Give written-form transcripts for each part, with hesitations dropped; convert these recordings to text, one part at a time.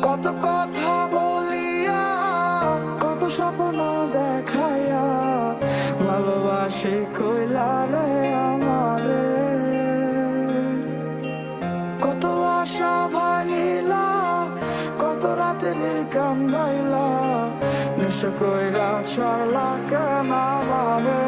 কত কথা বলিয়া, কত স্বপ্ন দেখাইয়া, ভালোবাসি কইলা রে আমারে। কত আশা ভাঙিলা, কত রাতের গান গাইলা, নেশা কইরা ছাড়লা কেন আমারে।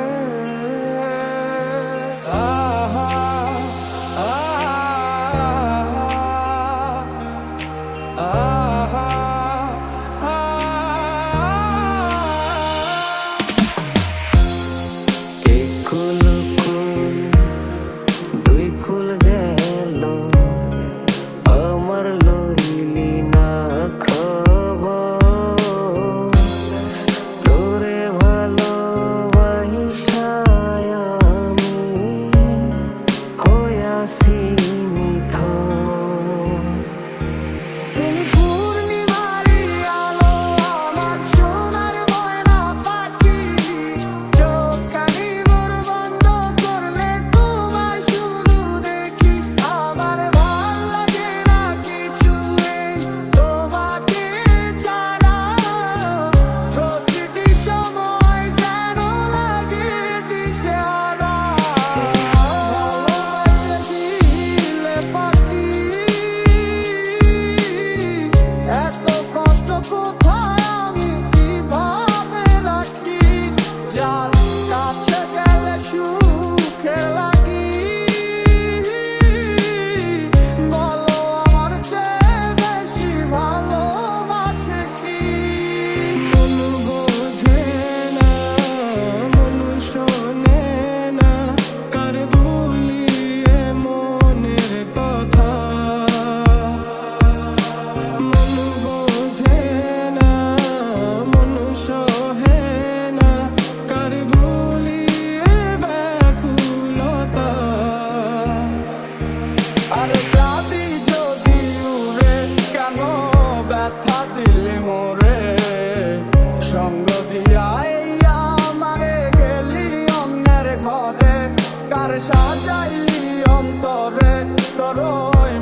সাজাইলি অন্তরে তোর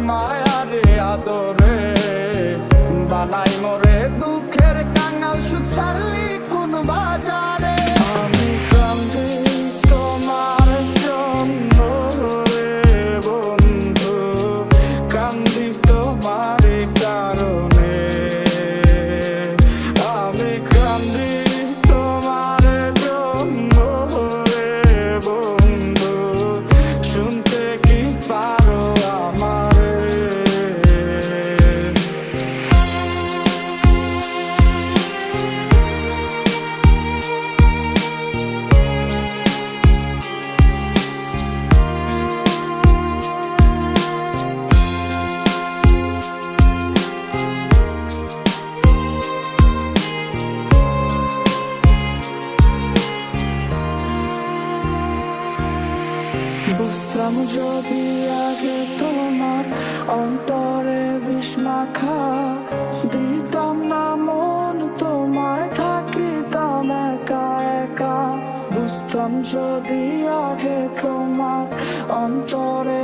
মায়ারে আদরে, বানাই মোরে দুঃখের কাঙাল, সুখ ছাড়লি কোন বাজারে। আমি কান্দি তোমার জন্য রে বন্ধু, কান্দি তোমার কারণে। আমি কান্দি তোমার জন্য রে বন্ধু, শুনতে কি পারো আমারে। বুঝতাম যদি আগে তোমার অন্তরে বিষ মাখা, দিতাম না মন তোমায়, থাকিতাম একা একা। বুঝতাম যদি আগে তোমার অন্তরে